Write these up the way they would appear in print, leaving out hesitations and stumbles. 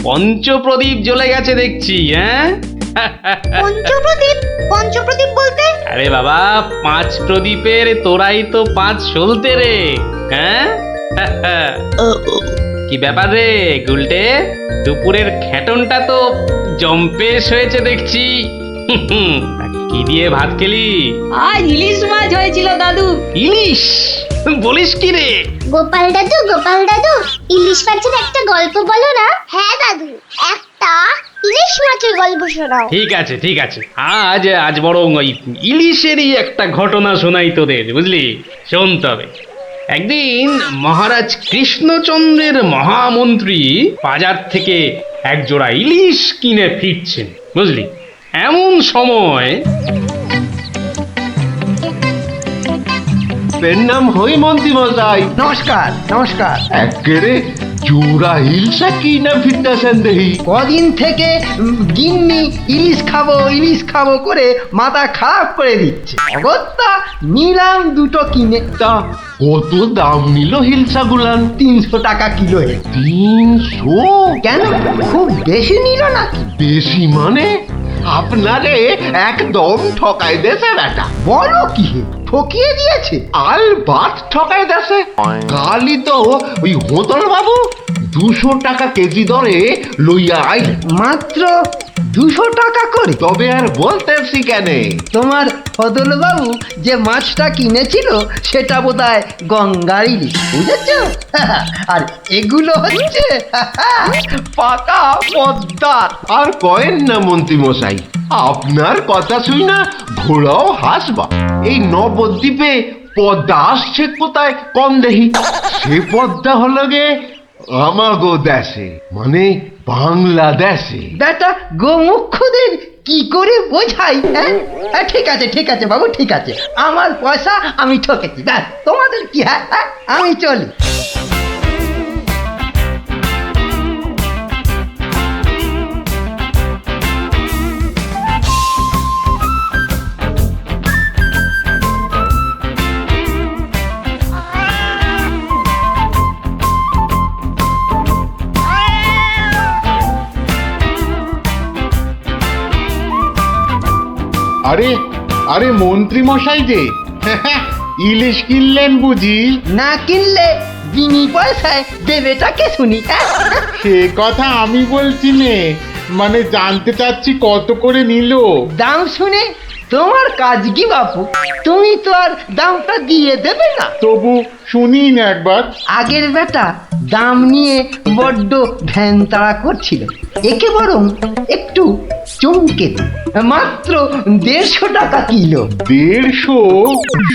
পঞ্চপ্রদীপ জ্বলে গেছে দেখছি। হ্যাঁ পঞ্চপ্রদীপ? পঞ্চপ্রদীপ বলতে? আরে বাবা, 5 প্রদীপের তোরাই তো 5 সলতে রে। হ্যাঁ কি ব্যাপার রে গুলটে, দুপুরের খেটনটা তো জম্পেশ হয়েছে দেখছি। কি দিয়ে ভাত খেলি? আজ ইলিশ মাছ হয়েছিল দাদু। ইলিশ? বলিস কি রে? গোপাল দাদু, ইলিশ মাছের একটা গল্প বলো না। হ্যাঁ দাদু, একটা ইলিশ মাছের গল্প শোনাও। ঠিক আছে ঠিক আছে, আজ বরং ওই ইলিশেরই একটা ঘটনা শোনাই তোদের, বুঝলি? শোন তবে। একদিন মহারাজ কৃষ্ণচন্দ্রের মহামন্ত্রী বাজার থেকে এক জোড়া ইলিশ কিনে ফিরছেন, বুঝলি? এমন সময় নাম হই মন্ত্রী মশাই। নমস্কার নমস্কার। একেরে জোড়া হিলসা কি না ফিরতেছেন দেখি। কদিন থেকে গিন্নি ইলিশ খাবো করে মাথা খারাপ করে দিচ্ছে। অগত্যা নিলাম দুটো কিনে। তা কত দাম নিল হিলসা গুলান? 300 টাকা কিলো। 300? কেন, খুব বেশি নিল নাকি? বেশি মানে? আপনারে একদম ঠকাই দেছে বেটা। বলো কি হে, ঠকিয়ে দিয়েছে? আল বাত ঠকাই দেছে। কালই তো ওই হোতল বাবু 200 টাকা কেজি দরে লইয়া আইল। মাত্র 200 টাকা করে? তবে আর বলতেছি কেন, তোমার ফদলবাবু যে মাছটা কিনেছিল সেটা বোধহয় গঙ্গার ইলিশ, বুঝেছ? আর এগুলো হচ্ছে পাকা পদ্মার। আর কয়েন না মন্ত্রী মশাই, আপনার কথা শুই না ঘোড়াও হাসবা। এই নবদ্বীপে পদ্মা আসছে কোথায় কম দেহি? সে পদ্মা হলো গে আমাগো দেশে, মানে বাংলাদেশে। বেটা গোমুখদের কি করে বোঝাই? হ্যাঁ ঠিক আছে বাবু, ঠিক আছে। আমার পয়সা আমি ঠকেছি, ব্যাস। তোমাদের কি? হ্যাঁ আমি চলি। আরে আরে মন্ত্রী মশাই যে ইলিশ কিনলেন বুঝি? না কিনলে বিনি পয়সায় দেবেটাকে শুনি। সে কথা আমি বলছি নে, মানে জানতে চাচ্ছি কত করে নিল। দাম শুনে তোমার কাজ কি বাপু? তুমি তো আর দামটা দিয়ে দেবে না। তবু শুনিন একবার। আগের বেটা দাম নিয়ে বড্ড ভ্যান তাড়া করছিল, একে বরং একটু চমকে দিই। মাত্র 150 টাকা কিলো। 150?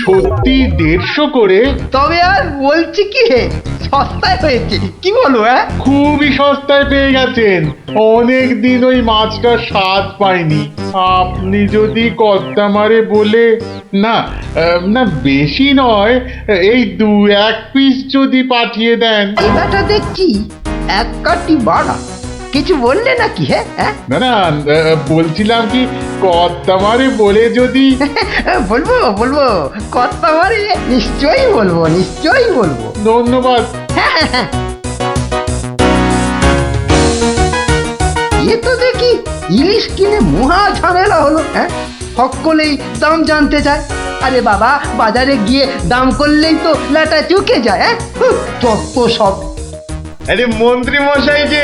সত্যি 150 করে? তবে আর বলছি কি হে, সস্তায় হয়েছে, কি বলো? খুবই সস্তায় পেয়ে গেছেন। অনেক দিন ওই মাছটার স্বাদ পাইনি। আপনি যদি কর্তা মারে বলে না না বেশি নয়, এই 2-1 পিস যদি পাঠিয়ে দেন। এবারটা দেখছি এক কাটি বাড়া। কিছু বললে নাকি? হ্যাঁ না না, বলছিলাম কি কর্তা মারে বলে যদি। বলবো কথা মারে, নিশ্চয়ই বলবো। ধন্যবাদ। এ তো দেখি ইলিশ কিনে মহা ঝামেলা হলো। সকলেই দাম জানতে চায়। আরে বাবা, বাজারে গিয়ে দাম করলেই তো লাটা চুকে যায়। যত সব। আরে মন্ত্রী মশাই যে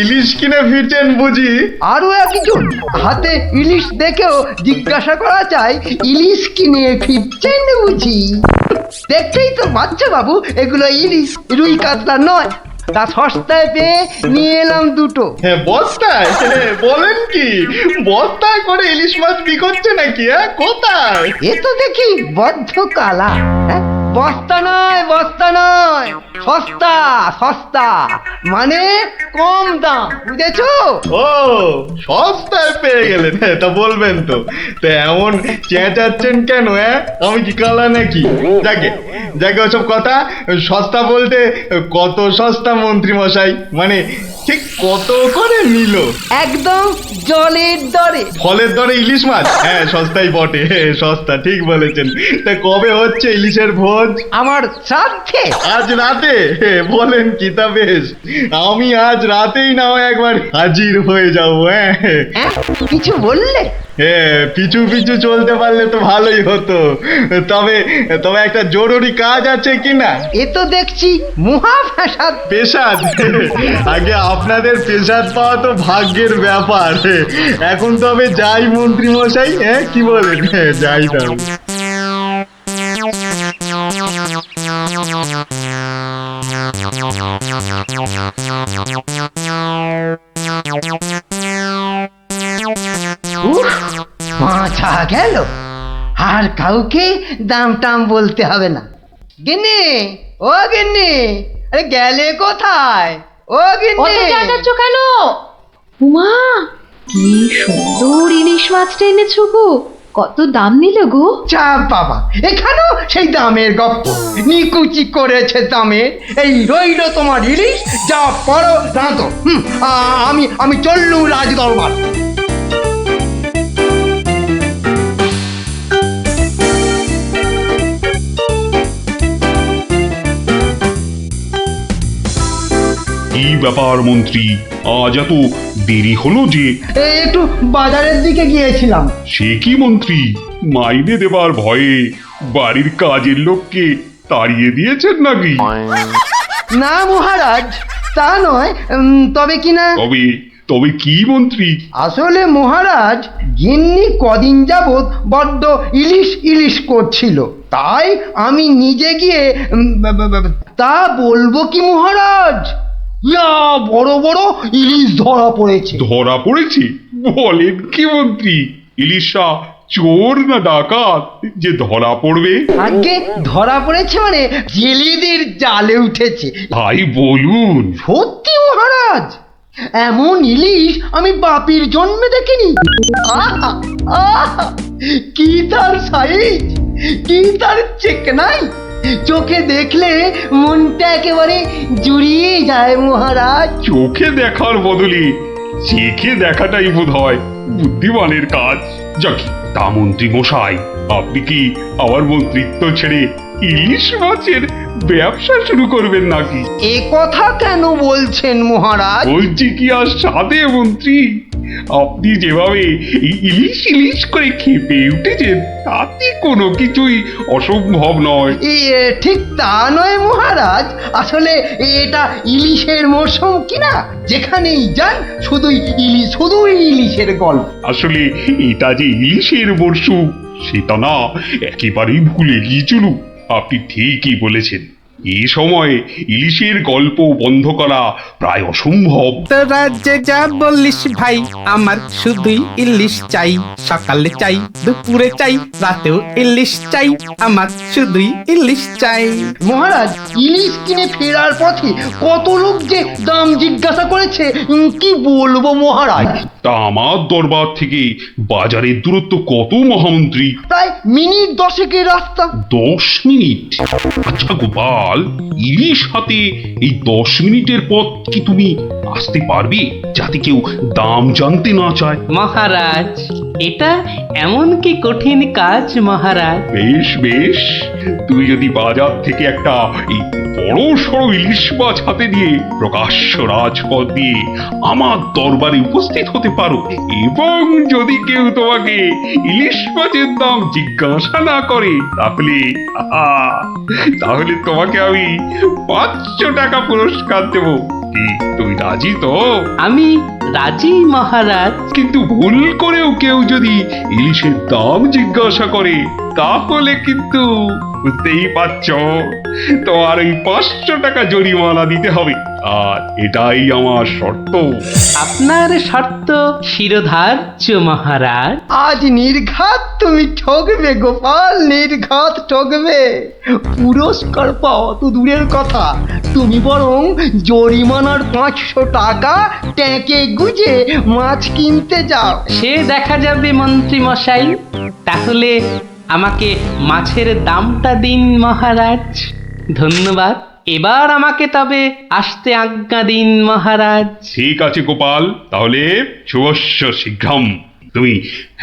ইলিশ কিনে ফিরছেন বুঝি? আরো একজন হাতে ইলিশ দেখেও জিজ্ঞাসা করা যায় ইলিশ কিনে ফিরছেন বুঝি? দেখতেই তো বাচ্চা বাবু, এগুলো ইলিশ, রুই কাতলা নয়। তা সস্তায় পেয়ে নিয়ে এলাম দুটো। বস্তায়? বলেন কি, বস্তায় করে ইলিশ মাছ বিকোচ্ছে নাকি? কোথায়? এ তো দেখি বদ্ধ কালা। বস্তা নয়, সস্তা, মানে কম দাম, বুঝেছো? ও, সস্তায় পেয়ে গেলেন? তা বলবেন তো। তা এমন চেঁচাচ্ছেন কেন? আমি কি কালা নাকি? যাকে ওসব কথা। সস্তা বলতে কত সস্তা মন্ত্রী মশাই? মানে ঠিক কত করে নিল? একদম জলের দরে। ফলের দরে ইলিশ মাছ? সস্তাই বটে, সস্তা, ঠিক বলেছেন। তা কবে হচ্ছে ইলিশের ভোজ? আমার শ্রাদ্ধে। আজ রাতে রাতে বলেন কি? তা বেশ, আমি আজ রাতেই না হয় একবার হাজির হয়ে যাবো। হ্যাঁ হ্যাঁ কিছু বললে? হ্যাঁ, পিছু পিছু চলতে পারলে তো ভালোই হতো। তবে তবে একটা জরুরি কাজ আছে কিনা? এ তো দেখছি মহা ফ্যাসাদ। পেশাদ? আগে আপনাদের পেশাদ পাওয়া তো ভাগ্যের ব্যাপার। এখন তবে যাই মন্ত্রী মশাই, হ্যাঁ কি বলেন? যাই তবে। উফ, মাথা গেল। আর কাউকে দাম টাম বলতে হবে না। গিন্নি, ও গিন্নি, আরে গেলে কোথায়? ও গিন্নি, কেন? উমা, কি সুন্দর ইলিশ মাছটা এনেছো গো। কত দাম নিল গো? চাপ বাবা, এখানেও সেই দামের গপ্প। নিকুচি করেছে দামে। এই রইল তোমার ইলিশ, যা পড়ো দাঁতো। আমি চললুম রাজ দরবার। কি ব্যাপার মন্ত্রী, আজ এত দেরি হলো যে? একটু বাজারের দিকে গিয়েছিলাম। সে কি মন্ত্রী, মাইনে দেবার ভয়ে বাড়ির কাজের লোককে তাড়িয়ে দিয়েছেন নাকি? না মহারাজ, তা নয়। তবে কিনা তবে তবে কি মন্ত্রী? আসলে মহারাজ, গিন্নি কদিন যাবৎ বড্ড ইলিশ ইলিশ করছিল, তাই আমি নিজে গিয়ে তা বলবো কি মহারাজ, ইয়া বড় বড় ইলিশ ধরা পড়েছে। ধরা পড়েছে? বলেন কি মন্ত্রী, ইলিশা চোর না ডাকাত যে ধরা পড়বে? আগে ধরা পড়েছে মানে জেলেদের জালে উঠেছে। ভাই বলুন। সত্যি মহারাজ, এমন ইলিশ আমি বাপির জন্মে দেখিনি। আহা, আহা, কি তার সাইজ, কি তার চেকনাই, চোখে দেখলে মনটা একেবারে জুড়িয়ে যায় মহারাজ। চোখে দেখার বদলে চেখে দেখাটাই বোধ হয় বুদ্ধিমানের কাজ। যাকি, তা মন্ত্রী মশাই, আপনি কি আবার মন্ত্রিত্ব ছেড়ে ইলিশ মাছের ব্যবসা শুরু করবেন নাকি? এ কথা কেন বলছেন মহারাজ? বলছি কি আর সাধে মন্ত্রী, আপনি যেভাবে এই ইলিশ ইলিশ করে খেপে উঠেছেন তাতে কোনো কিছুই অসম্ভব নয়। ঠিক তা নয় মহারাজ, আসলে এটা ইলিশের মরশুম কিনা, যেখানেই যান শুধুই ইলিশ, শুধুই ইলিশের গল্প। আসলে এটা যে ইলিশের মরশুম সেটা না একেবারেই ভুলে গিয়েছিল। আপনি ঠিকই বলেছেন, এই সময় ইলিশের গল্প বন্ধ করা প্রায় অসম্ভব। তোরা যে যা বললিস ভাই, আমার শুধুই ইলিশ চাই। সকালে চাই, দুপুরে চাই, রাতেও ইলিশ চাই। আমার শুধুই ইলিশ চাই। মহারাজ, ইলিশ কিনে ফেরার পথে কত লোক যে দাম জিজ্ঞাসা করেছে, কি বলবো মহারাজ। তা আমার দরবার থেকে বাজারের দূরত্ব কত মহামন্ত্রী? প্রায় মিনিট 10 রাস্তা। 10 মিনিট? আচ্ছা গোপাল, ইলিশ হাতে এই 10 মিনিটের পথ কি তুমি আসতে পারবে, যাতে কেউ দাম জানতে না চায়? মহারাজ, এটা এমন কি কঠিন কাজ মহারাজ? বেশ বেশ, তুমি যদি বাজার থেকে একটা এই বড় সড়ো ইলিশ মাছ হাতে নিয়ে প্রকাশ্য রাজপথ দিয়ে আমার দরবারে উপস্থিত হতে পারো, এবং যদি কেউ তোমাকে ইলিশ মাছের দাম জিজ্ঞাসা না করে, তাহলে তাহলে তোমাকে আমি 500 টাকা পুরস্কার দেব। কি তুমি রাজি তো? আমি রাজি মহারাজ। কিন্তু ভুল করেও কেউ যদি ইলিশের দাম জিজ্ঞাসা করে, তাহলে কিন্তু বুঝতেই পারছো, তোমার ওই 500 টাকা জরিমানা দিতে হবে। আর এটাই আমার শর্ত। আপনার শর্ত শিরোধার্য মহারাজ। আজ নির্ঘাত তুমি ঠকবে গোপাল, নির্ঘাত ঠকবে। পুরস্কার পাওয়া তো দূরের কথা, তুমি বরং জরিমানার 500 টাকা ট্যাঁকে গুজে মাছ কিনতে যাও। সে দেখা যাবে মন্ত্রী মশাই। তাহলে আমাকে মাছের দামটা দিন মহারাজ। ধন্যবাদ। এবার আমাকে তবে আসতে আজ্ঞা দিন মহারাজ। ঠিক আছে গোপাল, তাহলে শুভস্য শীঘ্রম। তুমি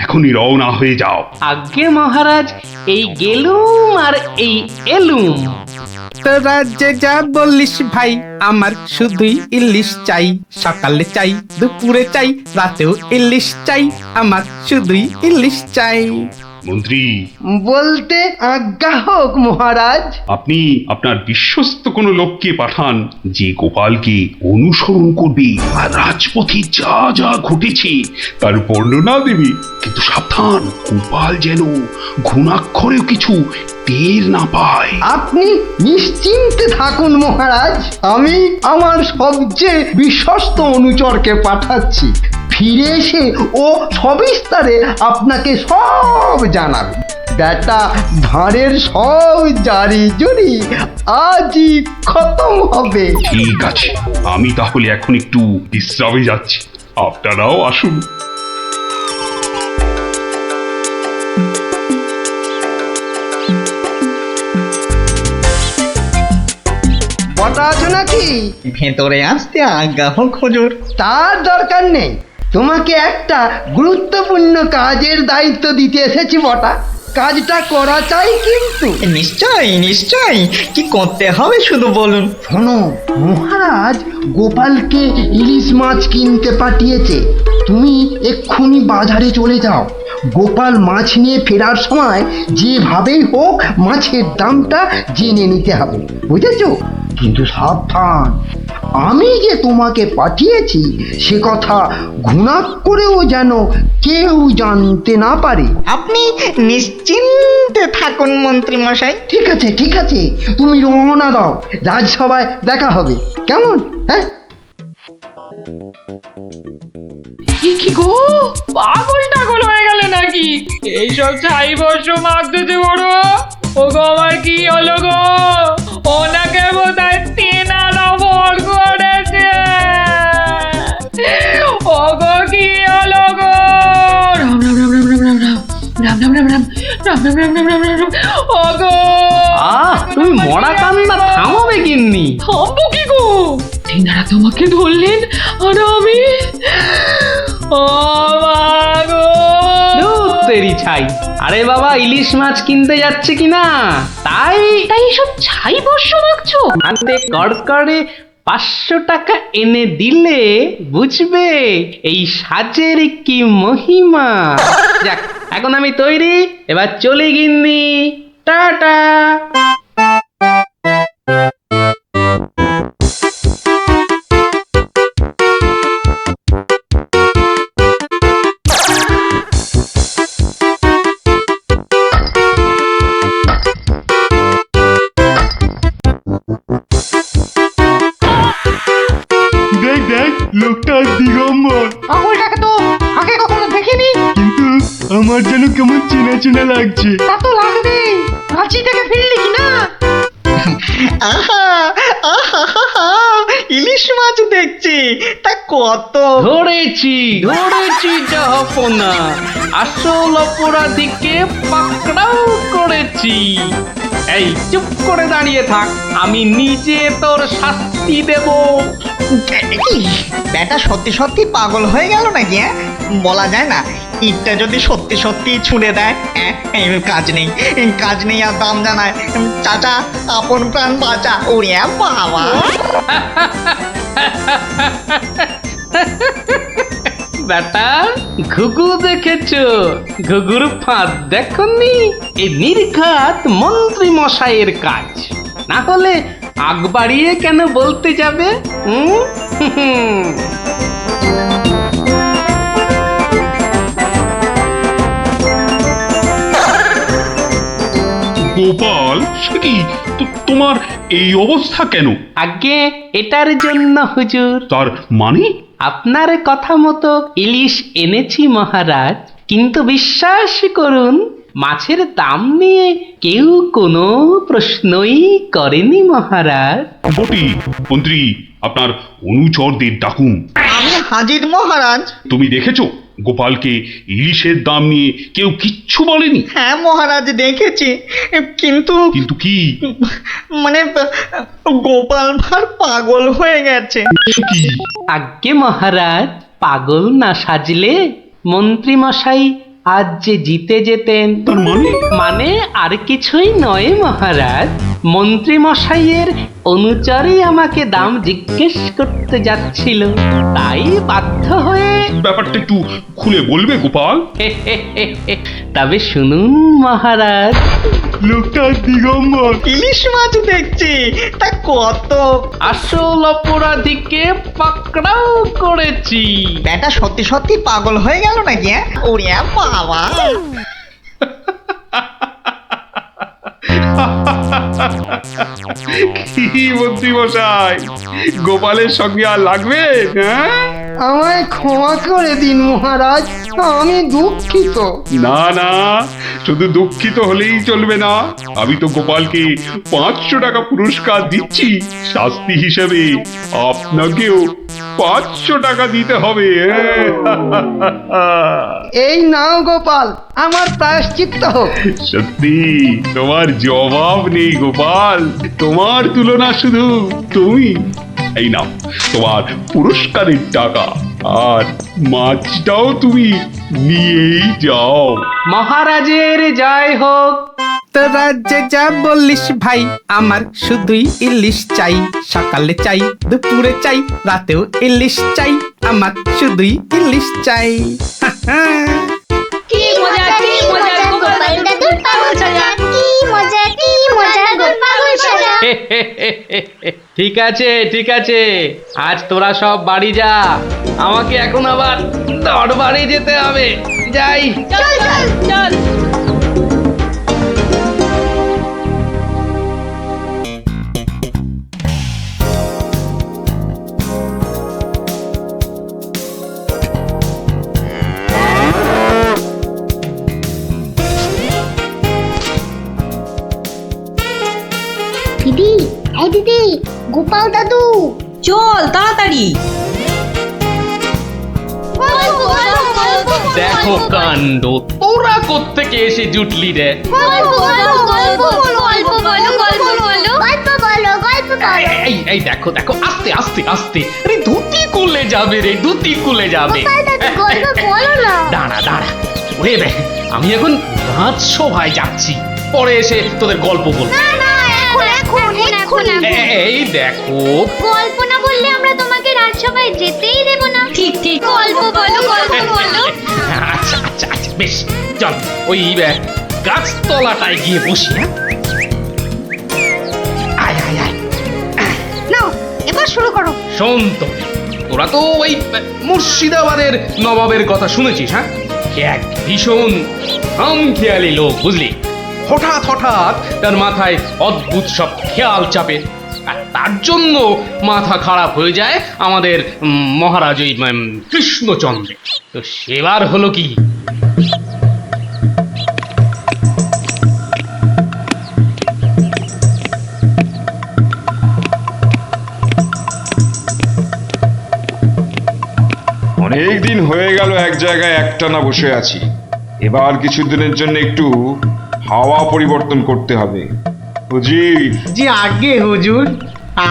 এখনই রওনা হয়ে যাও। আজ্ঞে মহারাজ, এই গেলুম আর এই এলুম। তোরা যে যা বললিস ভাই, আমার শুধুই ইলিশ চাই। সকালে চাই, দুপুরে চাই, রাতেও ইলিশ চাই। আমার শুধুই ইলিশ চাই। মন্ত্রী, বলতে আজ্ঞা হোক মহারাজ। আপনি আপনার বিশ্বস্ত কোনো লোককে পাঠান যে গোপালকে অনুসরণ করবে আর রাজপথে যা যা ঘটেছে তার বর্ণনা দেবে। কিন্তু সাবধান, গোপাল যেন ঘুণাক্ষরেও কিছু টের না পায়। আপনি নিশ্চিন্তে থাকুন মহারাজ, আমি আমার সবচেয়ে বিশ্বস্ত অনুচরকে পাঠাচ্ছি। ফিরে এসে ও সবিস্তারে আপনাকে সব জানাবে। বেটা ধানের সব জারি জুরি আজই খতম হবে। ঠিক আছে, আমি তাহলে এখন একটু বিশ্রামে যাচ্ছি, আপনারাও আসুন। বটা আছো নাকি? ভেতরে আসতে আজ্ঞা হোক হুজুর। তার দরকার নেই, তোমাকে একটা গুরুত্বপূর্ণ কাজের দায়িত্ব দিতে এসেছি বটা। কাজটা করা চাই কিন্তু। নিশ্চয়ই নিশ্চয়ই, কি করতে হবে শুধু বলুন। শোনো, মহারাজ গোপালকে ইলিশ মাছ কিনতে পাঠিয়েছে। তুমি এক্ষুনি বাজারে চলে যাও। গোপাল মাছ নিয়ে ফেরার সময় যেভাবেই হোক মাছের দামটা জেনে নিতে হবে, বুঝেছো? কিন্তু সাবধান, আমি যে তোমাকে পাঠিয়েছি সে কথা ঘুণাক্ষরেও যেন কেউ জানতে না পারে। আপনি নিশ্চিন্তে থাকুন মন্ত্রী মশাই। ঠিক আছে ঠিক আছে, তুমি রওনা দাও, রাজসভায় দেখা হবে, কেমন? হ্যাঁ, কি গো, পাগল টাগল হয়ে গেলে নাকি? এইসব ছাই বর্ষ মাগতেছে বড়। ও গো, আমার কি হলো গো? ওনাকে বোধহয় তেনারা ভর করেছে। ও গো, কি হলো গো? রাম রাম রাম রাম রাম রাম রাম রাম রাম রাম রাম রাম রাম রাম রাম রাম রাম। ও গো, তুমি মরা কান্না থামাবে কিন্নি? থামবো কি গো? তেনারা তোমাকে ধরলেন আর আমি, ও মা গো। ধুর তেরি ছাই। আরে বাবা, ইলিশ মাছ কিনতে যাচ্ছে কিনা, তাই তাই এসব ছাই বর্ষ মাগছো? হাতে কড়কড়ে 500 টাকা এনে দিলে বুঝবে এই সাজের কি মহিমা। যাক, এখন আমি তৈরি, এবার চলে গিন্নি, টাটা। দেখ দেখ, লোকটা দিগম্বর, পাগলটাকে তো আগে কখনো দেখিনি। কিন্তু আমার যেন কেমন চেনা চেনা লাগছে। তা তো লাগবে, রাঁচি থেকে ফিরলি কি না? আহা আহা আহা, ইলিশ মাছ দেখছি, তা কত। ধরেছি ধরেছি জাহাপনা, আসল অপরাধীকে পাকড়াও করেছি। এই চুপ করে দাঁড়িয়ে থাক, আমি নিজে তোর শাস্তি দেব। কি ব্যাটা সত্যি সত্যি পাগল হয়ে গেল নাকি? বলা যায় না, ইটটা যদি সত্যি সত্যি ছুঁড়ে দেয়, এই কাজ নেই, কাজ নেই আর দাম জানায়। চাচা, আপন প্রাণ বাঁচা। ওরে বাবা, বেটা, ঘুঘু দেখেছো? ঘুঘুর ফাঁদ দেখনি? এই নির্ঘাত মন্ত্রী মশাইয়ের কাজ। না হলে আগ বাড়িয়ে কেন বলতে যাবে? গোপাল, সে কি তোমার এই অবস্থা কেন? আগে এটার জন্য হুজুর, তার মানে? আপনার কথা মতো ইলিশ এনেছি মহারাজ, কিন্তু বিশ্বাস করুন মাছের দাম নিয়ে কেউ কোনো প্রশ্নই করেনি মহারাজ। বটি, মন্ত্রী, আপনার অনুচরদের ডাকুন। আমি হাজির মহারাজ। তুমি দেখেছো গোপালকে ইলিশের দাম নিয়ে কেউ কিচ্ছু বলেনি? হ্যাঁ মহারাজ, দেখেছি, কিন্তু কিন্তু কি? মানে গোপাল ভাঁড় পাগল হয়ে গেছে। সে কি? আজ্ঞে মহারাজ, পাগল না সাজলে মন্ত্রী মশাই আজ যে জিতে যেতেন। তার মানে? মানে আর কিছুই নয় মহারাজ, মন্ত্রী মশাইয়ের অনুচরই আমাকে দাম জিজ্ঞেস করতে যাচ্ছিল, তাই বাধ্য হয়ে ব্যাপারটা একটু খুলে বলবে গোপাল? তবে শুনুন মহারাজ, লোকটা দিগম্বর। ইলিশ মাছ দেখছি, তা কত? আসল অপরাধীকে পাকড়াও করেছি। ব্যাটা সত্যি সত্যি পাগল হয়ে গেল নাকি? ওরে বাবা! কি মন্ত্রী মশাই, গোপালের সঙ্গে আর লাগবে? হ্যাঁ, আমায় ক্ষমা করে দিন মহারাজ, আমি দুঃখিত। না না, শুধু দুঃখিত হলেই চলবে না। আমি তো গোপালকে 500 টাকা পুরস্কার দিচ্ছি, শাস্তি হিসেবে আপনাকেও 500 টাকা দিতে হবে। এই নাও গোপাল, আমার প্রায়শ্চিত্ত হোক। সত্যি তোমার জবাব নেই গোপাল, তোমার তুলনা শুধু তুমি। এই নাও তোমার পুরস্কারের টাকা, আর মাছটাও তুমি নিয়েই যাও। মহারাজের জয় হোক। তো রাজ্যে যা বললিস ভাই, আমার শুধুই ইলিশ চাই। সকালে চাই, দুপুরে চাই, রাতেও ইলিশ চাই, আমার শুধুই ইলিশ চাই। কি মজা গোপাল দাদুর পাগল সাজা, কি মজা গোপাল সাজা। ঠিক আছে ঠিক আছে, আজ তোরা সব বাড়ি যা, আমাকে এখন আবার দরবারে যেতে হবে। যাই। চল দিদি, এই দিদি, গোপাল দাদু। চল তাড়াতাড়ি। দেখো কাণ্ড, তোরা কোত্থেকে এসে জুটলি রে? এই দেখো দেখো, আস্তে আস্তে আস্তে, আরে ধুতি খুলে যাবে রে, ধুতি খুলে যাবে। দাঁড়া দাঁড়া, ওরে বে, আমি এখন রাজসভায় যাচ্ছি, পরে এসে তোদের গল্প বলবো। এই দেখো, গল্প না বললে আমরা তোমাকে রাজসভায় যেতেই দেব না। ঠিক ঠিক। গল্প বলো। আচ্ছা আচ্ছা আচ্ছা, বেশ, চল ওই গাছতলাটায় গিয়ে বসি। হ্যাঁ, আয় আয় আয়। নাও, এবার শুরু করো। শোন তো, তোরা তো ওই মুর্শিদাবাদের নবাবের কথা শুনেছিস? হ্যাঁ, এক ভীষণ খামখেয়ালি লোক, বুঝলি। হঠাৎ হঠাৎ তার মাথায় অদ্ভুত সব খেয়াল চাপে, আর তার জন্য মাথা খারাপ হয়ে যায় আমাদের মহারাজ ওই কৃষ্ণচন্দ্র। তো সেবার হলো কি, অনেক দিন হয়ে গেল এক জায়গায় একটানা বসে আছি। এবার কিছুদিনের জন্য একটু হাওয়া পরিবর্তন করতে হবে। হুজির, জি আগে হুজুর,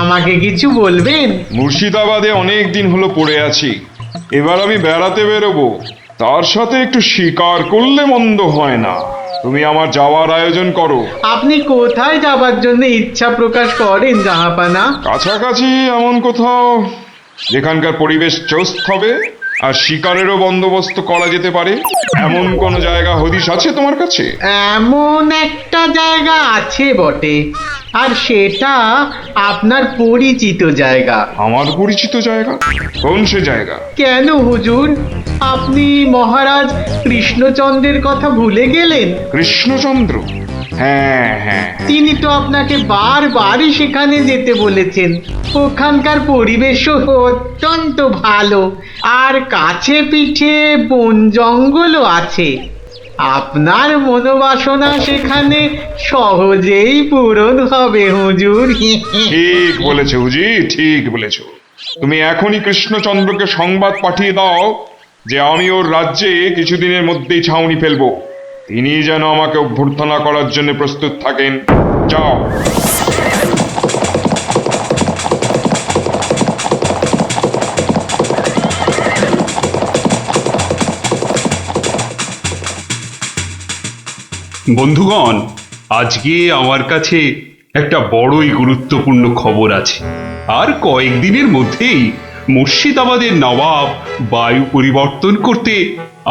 আমাকে কিছু বলবেন? মুর্শিদাবাদে অনেক দিন হলো পড়ে আছি, এবার আমি বেড়াতে বেরোবো, তার সাথে একটু শিকার করলে মন্দ হয় না। তুমি আমার যাওয়ার আয়োজন করো। আপনি কোথায় যাবার জন্য ইচ্ছা প্রকাশ করেন জাহাপানা? কাছাকাছি এমন কোথাও যেখানকার পরিবেশ চৌস্ত হবে আর শিকারেরও বন্দোবস্ত করা যেতে পারে, এমন কোন জায়গা হদিশ আছে তোমার কাছে? এমন একটা জায়গা আছে বটে, আর সেটা আপনার পরিচিত জায়গা। আমার পরিচিত জায়গা? কোন সে জায়গা? কেন হুজুর, আপনি মহারাজ কৃষ্ণচন্দ্রের কথা ভুলে গেলেন? কৃষ্ণচন্দ্র? হ্যাঁ হ্যাঁ, তিনি তো আপনাকে বারবারই সেখানে যেতে বলেছেন। ওখানকার পরিবেশও অত্যন্ত ভালো, আর কাছে পিঠে বন জঙ্গলও আছে। আপনার মনোবাসনা সেখানে সহজেই পূরণ হবে হুজুর। ঠিক বলেছো হুজি, ঠিক বলেছো। তুমি এখনই কৃষ্ণচন্দ্রকে সংবাদ পাঠিয়ে দাও যে আমি ওর রাজ্যে কিছুদিনের মধ্যেই ছাউনি ফেলবো, তিনি যেন আমাকে অভ্যর্থনা করার জন্য প্রস্তুত থাকেন। যাও। বন্ধুগণ, আজকে আমার কাছে একটা বড়ই গুরুত্বপূর্ণ খবর আছে। আর কয়েকদিনের মধ্যেই মুর্শিদাবাদের নবাব বায়ু পরিবর্তন করতে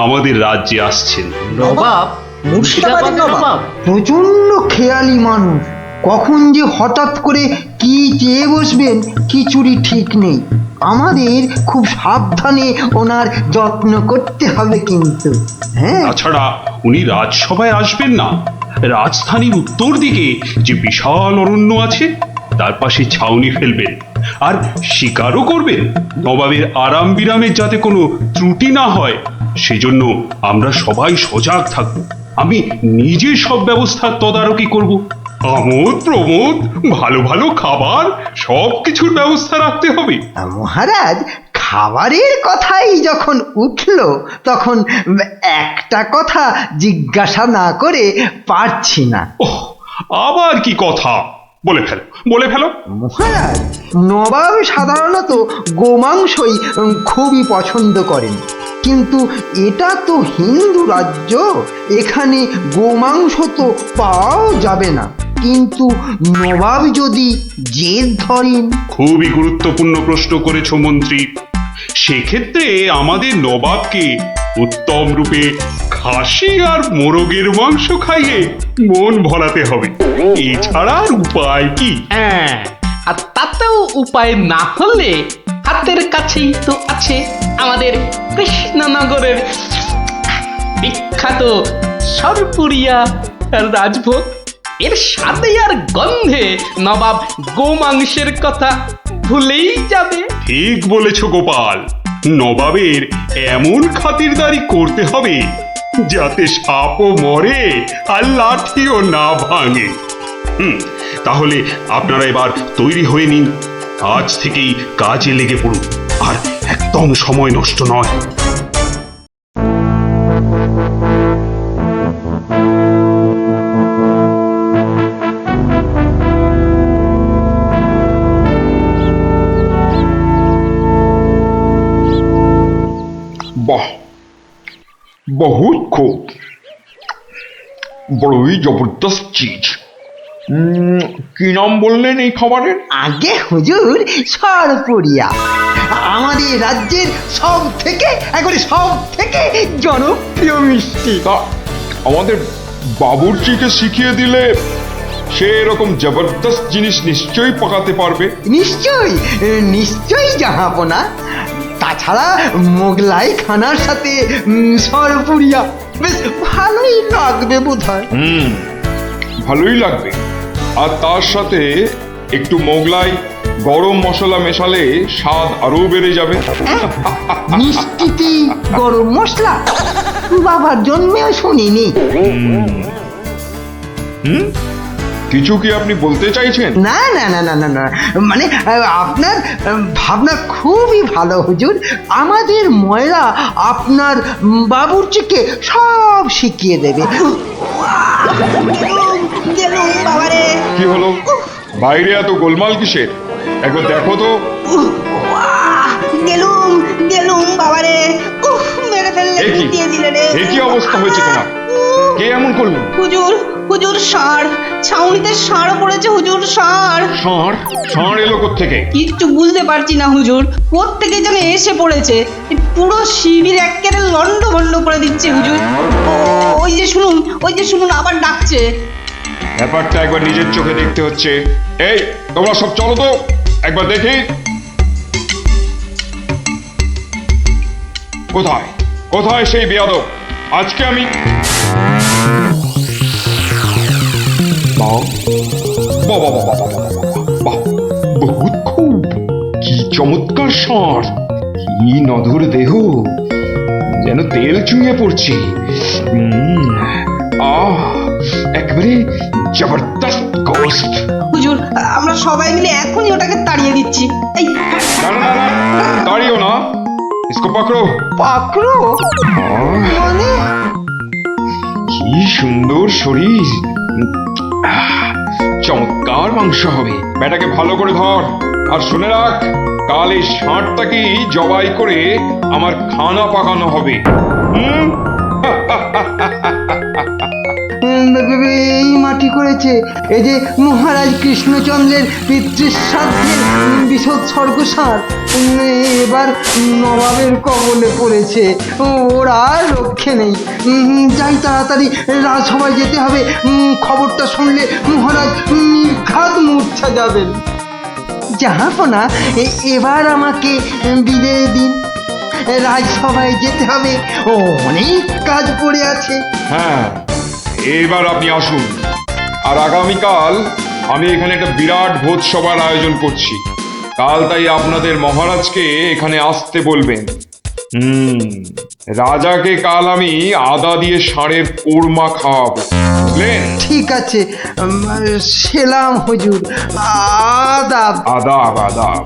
আমাদের রাজ্যে আসছেন। নবাব? মুর্শিদাবাদের নবাব? প্রচন্ড খেয়ালি মানুষ, কখন যে হঠাৎ করে কি চেয়ে বসবেন কিছুরই ঠিক নেই। আমাদের খুব সাবধানে ওনার যত্ন করতে হবে কিন্তু। হ্যাঁ, তাছাড়া উনি রাজসভায় আসবেন না, রাজধানীর উত্তর দিকে যে বিশাল অরণ্য আছে তার পাশে ছাউনি ফেলবেন আর শিকারও করবেন। নবাবের আরাম বিরামের যাতে কোনো ত্রুটি না হয় সেজন্য আমরা সবাই সজাগ থাকব। আমি নিজে সব ব্যবস্থার তদারকি করব। আমোদ প্রমোদ, ভালো ভালো খাবার, সব কিছুর ব্যবস্থা রাখতে হবে। মহারাজ, খাবারের কথাই যখন উঠল তখন একটা কথা জিজ্ঞাসা না করে পারছি না। ওহ, আবার কি কথা? বলে ফেলো, বলে ফেলো। মহারাজ, নবাব সাধারণত গোমাংসই খুবই পছন্দ করেন, কিন্তু এটা তো হিন্দু রাজ্য, এখানে গোমাংস তো পাওয়াও যাবে না। কিন্তু নবাব যদি জেদ ধরেন। খুবই গুরুত্বপূর্ণ প্রশ্ন করেছ মন্ত্রী। সেক্ষেত্রে আমাদের নবাবকে উত্তম রূপে খাসি আর মোরগের মাংস খাইয়ে মন ভরাতে হবে। এছাড়া আর উপায় কি? হ্যাঁ, আর তাতেও উপায় না হলে হাতের কাছেই তো আছে আমাদের কৃষ্ণনগরের বিখ্যাত সরপুরিয়া রাজভোগ। এর স্বাদে আর গন্ধে নবাব গোমাংসের কথা ভুলেই যাবে। ঠিক বলেছ গোপাল, নবাবের এমন খাতিরদারি করতে হবে যাতে সাপও মরে আর লাঠিও না ভাঙে। তাহলে আপনারা এবার তৈরি হয়ে নিন, আজ থেকেই কাজে লেগে পড়ুন, আর একদম সময় নষ্ট নয়। বাহ, বহুত খুব, বড়ই জবরদস্ত চিজ। কি নাম বললেন এই খাবারের? আগে হুজুর, সরপুরিয়া আমাদের রাজ্যের সব থেকে জনপ্রিয় মিষ্টি। তা আমাদের বাবুর্চিকে শিখিয়ে দিলে সে এরকম জবরদস্ত জিনিস নিশ্চয়ই পাকাতে পারবে। নিশ্চয়ই জাহাপনা। তাছাড়া মোগলাই খানার সাথে সরপুরিয়া বেশ ভালোই লাগবে বোধহয়। ভালোই লাগবে, আর তার সাথে একটু মোগলাই গরম মশলা মেশালে স্বাদ আরো বেড়ে যাবে। মিষ্টিতে গরম মশলা? বাবার জন্মেও শুনিনি। কিছু কি আপনি বলতে চাইছেন? না না না না না না, মানে আপনার ভাবনা খুবই ভালো হুজুর। আমাদের ময়রা আপনার বাবুর্চিকে সব শিখিয়ে দেবে। কি হলো, বাইরে এত গোলমাল কিসের? একবার দেখো তো। এ কি অবস্থা হয়েছে তোমার? কে এমন করলো? হুজুর ষাঁড়, ছাউনিতে ষাঁড় পড়েছে হুজুর, ষাঁড়। ষাঁড় এলো কোত্থেকে? কিচ্ছু বুঝতে পারছি না হুজুর, কোত্থেকে যেন এসে পড়েছে, পুরো শিবির একেবারে লন্ডভন্ড করে দিচ্ছে হুজুর। ওই যে শুনুন আবার ডাকছে। ব্যাপারটা একবার নিজের চোখে দেখতে হচ্ছে। এই তোমরা সব চলো তো, একবার দেখি কোথায় কোথায় সেই বেয়াদব। আজকে আমি বহুত খুব, কি চমৎকার ষাঁড়, কি নধুর দেহ, যেন তেল চুইয়ে পড়ছে। একেবারে জবরদস্ত গোস্ত। হুজুর, আমরা সবাই মিলে এখনই ওটাকে তাড়িয়ে দিচ্ছি। এই না, তাড়িও না, इसको पकड़ो। পাকড়ো মানে? কি সুন্দর শরীর, চমৎকার মাংস হবে। বেটাকে ভালো করে ধর, আর শুনে রাখ, কাল এই ষাঁড়টাকেই জবাই করে আমার খানা পাকানো হবে। কি করেছে? এই যে মহারাজ কৃষ্ণচন্দ্রের পিতৃশ্রাদ্ধের বিসর্গসার এবার নবাবের কবলে পড়েছে। ওর আর রক্ষে নেই। যাই তাড়াতাড়ি রাজসভায় যেতে হবে। খবরটা শুনলে মহারাজ নির্ঘাত মূর্ছা যাবেন। জাহাপনা, এবার আমাকে বিদায় দিন। রাজসভায় যেতে হবে, অনেক কাজ পড়ে আছে। হ্যাঁ, এবার আপনি আসুন। আর আগামীকাল আমি এখানে একটা বিরাট ভোজসভার আয়োজন করছি। কাল তাই আপনাদের মহারাজকে এখানে আসতে বলবেন। রাজাকে কাল আমি আদা দিয়ে ষাঁড়ের কোরমা খাওয়াবো, বুঝলেন? ঠিক আছে, সেলাম হুজুর। আদাব। আদাব আদাব।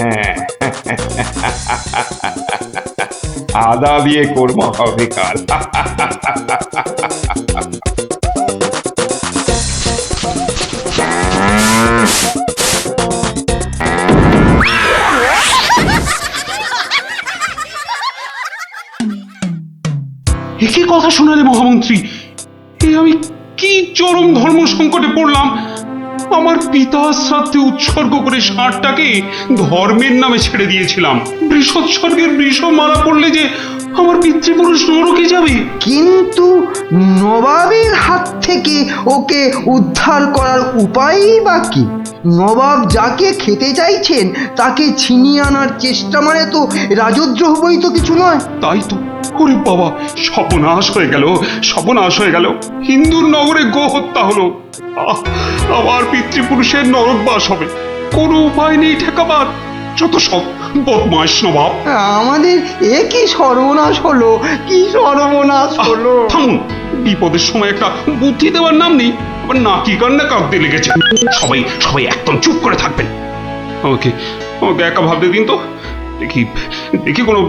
হ্যাঁ, আদা দিয়ে কোরমা হবে কাল। একই কথা শোনালে মহামন্ত্রী, এ আমি কি চরম ধর্ম সংকটে পড়লাম। আমার পিতা শ্রাদ্ধে উৎসর্গ করে ষাঁড়টাকে ধর্মের নামে ছেড়ে দিয়েছিলাম। বৃষোৎসর্গের বৃষ মারা পড়লে যে আমার পিতৃপুরুষ নরকে যাবে। কিন্তু নবাবের হাত থেকে ওকে উদ্ধার করার উপায়ই বা কি? নবাব যাকে খেতে চাইছেন তাকে ছিনিয়ে আনার চেষ্টা মানে তো রাজদ্রোহ বই তো কিছু নয়। তাই তো। ওরে বাবা, সর্বনাশ হয়ে গেল, সর্বনাশ হয়ে গেল। হিন্দুর নগরে গো হত্যা হলো। আমার পিতৃপুরুষের নরকবাস হবে। কোনো উপায় নেই ঠেকাবার। যত সব বদমাশ নবাব। আমাদের এ কি সর্বনাশ হলো, কি সর্বনাশ হলো! থামুন, বিপদের সময় একটা বুদ্ধি দেওয়ার নাম নেই। আবার নাকি কান্না কাঁদতে লেগেছে। সবাই সবাই একদম চুপ করে থাকবেন। আমাকে আমাকে একা ভাবতে দিন তো। দেখি দেখি কোনো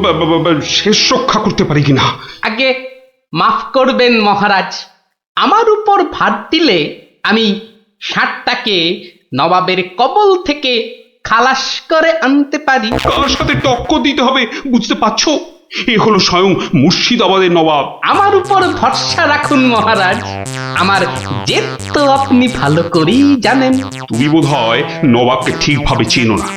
শেষ রক্ষা করতে পারি কিনা। আগে মাফ করবেন মহারাজ, আমার উপর ভার দিলে আমি ষাঁড়টাকে নবাবের কবল থেকে খালাস করে আনতে পারি। কার সাথে টক্কর দিতে হবে বুঝতে পারছো? এ হলো স্বয়ং মুর্শিদাবাদের নবাব। আমার উপর ভরসা রাখুন মহারাজ, আমার জেদ তো আপনি ভালো করেই জানেন। তুমি বোধহয় নবাবকে ঠিকভাবে চেনো না।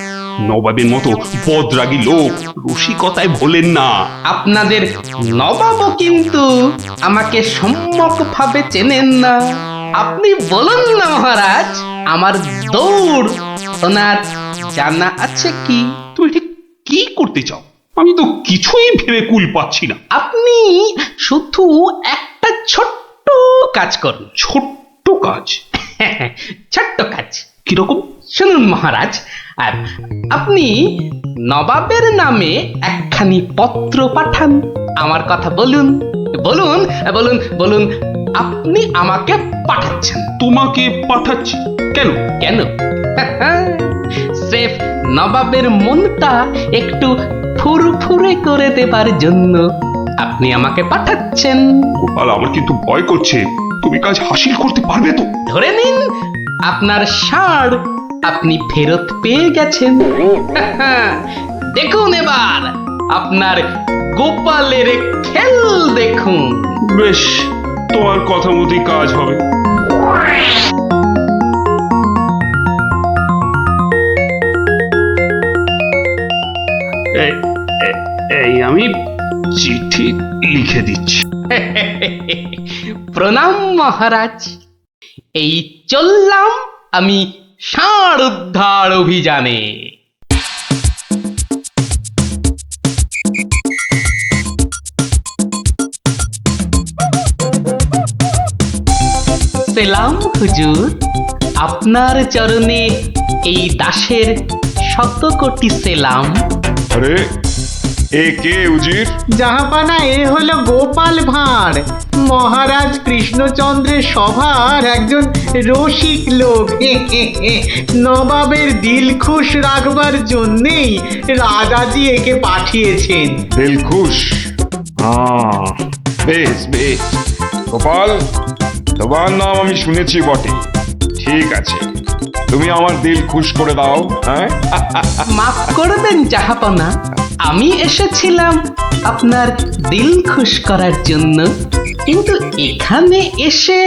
নবাবের মতো বদরাগী লোক রসিকতায় ভোলেন না। আপনাদের নবাবও কিন্তু আমাকে সম্যকভাবে চেনেন না। আপনি বলুন না মহারাজ, আমার দৌড় ওনার জানা আছে কি? তুমি ঠিক কি করতে চাও? আমি তো কিছুই ভেবে কুল পাচ্ছি না। আপনি শুধু একটা ছোট্ট কাজ করুন। ছোট্ট কাজ? ছোট্ট কাজ কিরকম? শুনুন মহারাজ, আর আপনি নবাবের নামে একখানি পত্র পাঠান। আমার কথা বলুন বলুন বলুন বলুন, আপনি আমাকে পাঠাচ্ছেন। তোমাকে পাঠাচ্ছি? কেন কেন? স্রেফ নবাবের মনটা একটু ফুরফুরে করে দেবার জন্য আপনি আমাকে পাঠাচ্ছেন। গোপাল, আমার কিন্তু ভয় করছে। তুমি কাজ হাসিল করতে পারবে তো? ধরে নিন আপনার ষাঁড় আপনি ফেরত পেয়ে গেছেন। দেখুন এবার আপনার গোপালের খেল দেখুন। বেশ, তোমার কথা মতোই কাজ হবে। এই আমি চিঠি লিখে দিচ্ছি। প্রণাম মহারাজ, এই চললাম আমি ষাঁড় উদ্ধার অভিযানে। সেলাম হুজুর, আপনার চরণে এই দাসের শত কোটি সেলাম। আরে, এ কে উজির? জাহাপানা, এ হলো গোপাল ভাঁড়, মহারাজ কৃষ্ণচন্দ্রের সভার একজন রসিক লোক। নবাবের দিল খুশ রাখবার জন্যেই রাজাজি একে পাঠিয়েছেন। দিলখুশ? বেশ বেশ। গোপাল, তোমার নাম আমি শুনেছি বটে। ঠিক আছে, তুমি আমার দিল খুশ করে দাও। হ্যাঁ, মাফ করবেন জাহাপনা, আমি এসেছিলাম আপনার দিল খুশ করার জন্য, কিন্তু এখানে এসে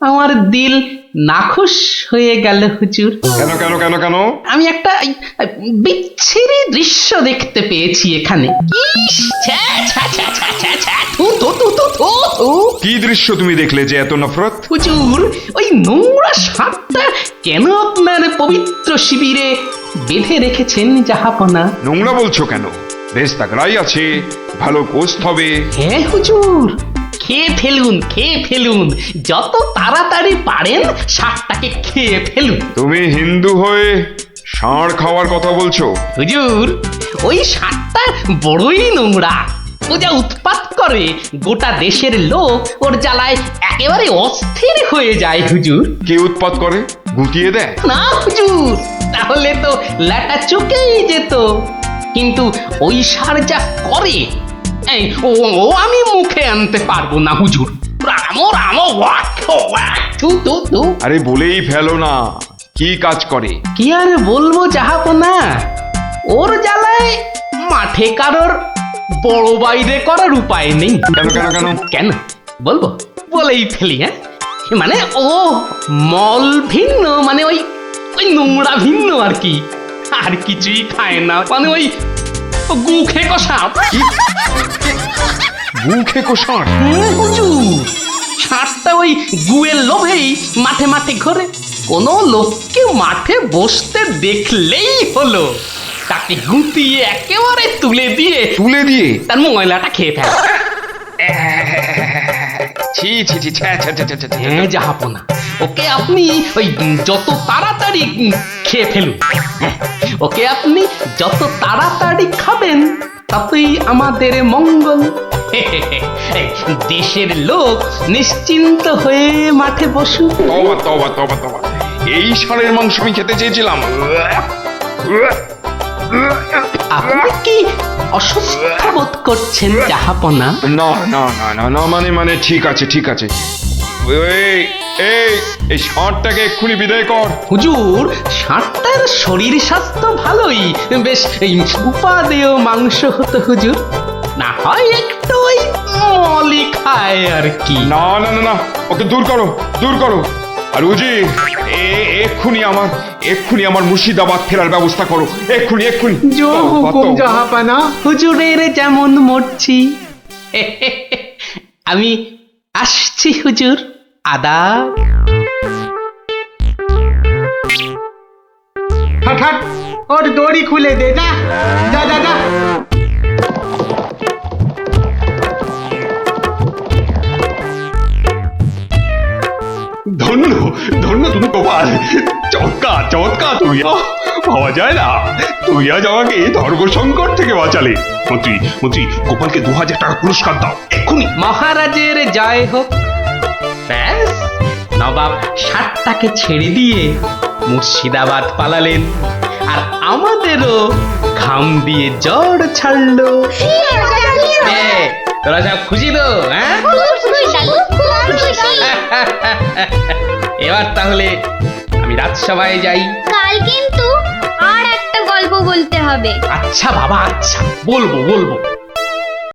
আমার দিল নাখুশ হয়ে গেল হুজুর। কেন কেন কেন কেন? আমি একটা বিচ্ছিরি দৃশ্য দেখতে পেয়েছি এখানে। ইস, ছ্যা, ছ্যা, ছ্যা, ছ্যা, ছ্যা, ছ্যা, থু, থু, থু, থু, থু, থু। কি দৃশ্য তুমি দেখলে যে এত নফরত? হুজুর, ওই নোংরা সাপটা কেন আপনার পবিত্র শিবিরে বেঁধে রেখেছেন জাহাপনা? নোংরা বলছো কেন? বেশ তাগড়াই আছে, ভালো গোস্ত হবে। হ্যাঁ হুজুর, খেয়ে ফেলুন, খেয়ে ফেলুন, যত তাড়াতাড়ি পারেন সাপটাকে খেয়ে ফেলুন। তুমি হিন্দু হয়ে ষাঁড় খাওয়ার কথা বলছো? হুজুর, ওই সাপটা বড়ই নোংরা। ও যা উৎপাত করে, গোটা দেশের লোক ওর জ্বালায় একেবারে অস্থির হয়ে যায় হুজুর। কে উৎপাত করে? গুটিয়ে দেয়? না হুজুর, তাহলে তো ল্যাটা চুকেই যেত। কিন্তু ওই সার যা করে, এই ও ও আমি মুখে আনতে পারবো না হুজুর। রাম রাম ওয়াক ওয়াক, তু তু তু। আরে বলেই ফেলো না, কি কাজ করে? কি আর বলবো জাহাপনা, ওর জ্বালায় মাঠে কারোর বড় বাইরে করার উপায় নেই। কেন কেন কেন? কেন বলবো? বলেই ফেলি। হ্যাঁ, মানে ও মল ভিন্ন, মানে ওই ওই নোংরা ভিন্ন আর কি। আর কিছুই খায় না, মানে ওই গু খেকো সাপ। গু খেকো ষাঁড়? হুজুর, ষাঁড়টা ওই গুয়ের লোভেই মাঠে মাঠে ঘোরে। কোনো লোককে মাঠে বসতে দেখলেই হলো তাকে গুটিয়ে একেবারে তুলে দিয়ে তার ময়লাটা খেয়ে ফেলে। ছি ছি ছি, ছ্যা, ছ্যা, ছ্যা, ছ্যা, ছ্যা, ছ্যা। হ্যাঁ জাহাপনা, ওকে আপনি ওই যত তাড়াতাড়ি খেয়ে ফেলুন। হ্যাঁ, ওকে আপনি যত তাড়াতাড়ি খাবেন ততই আমাদের মঙ্গল। এই দেশের লোক নিশ্চিন্ত হয়ে মাঠে বসুক। তবা তবা তবা তবা, এই ষাঁড়ের মাংস আমি খেতে চেয়েছিলাম। আপনি কি অসুস্থ বোধ করছেন জাহাপনা? না না না না না, মানে ঠিক আছে ঠিক আছে। এই এই এই ষাঁড়টাকে এক্ষুনি বিদায় কর। হুজুর, ষাঁড়টার শরীর স্বাস্থ্য ভালোই, বেশ এই উপাদেয় মাংস হতো হুজুর। না হয় একটু ওই মলি খায় আর কি। না না না না, ওকে দূর করো দূর করো। আর উজি, এক্ষুনি আমার মুর্শিদাবাদ ফেরার ব্যবস্থা করো, এক্ষুনি এক্ষুনি। জো হুকুম জাহাপানা। হুজুরের যেমন মর্জি। আমি আসছি হুজুর, আদাব। হট হট, ওর দড়ি খুলে দে, যা যা যা যা। ধন্য ধন্য তুমি গোপাল, চমৎকার চমৎকার তুমি। ভাবা যায় না, তুমি আজ আমাকে ধর্ম সংকট থেকে বাঁচালে। মন্ত্রী মন্ত্রী, গোপালকে 2000 টাকা পুরস্কার দাও এক্ষুনি। মহারাজের জয় হোক। ব্যাস, নবাব ষাটটাকে ছেড়ে দিয়ে মুর্শিদাবাদ পালালেন, আর আমাদেরও ঘাম দিয়ে জ্বর ছাড়লো। তোরা সব খুশি তো? হ্যাঁ, এবার তাহলে আমি রাজসভায় যাই। কাল কিন্তু আর একটা গল্প বলতে হবে। আচ্ছা বাবা, আচ্ছা বলবো বলবো।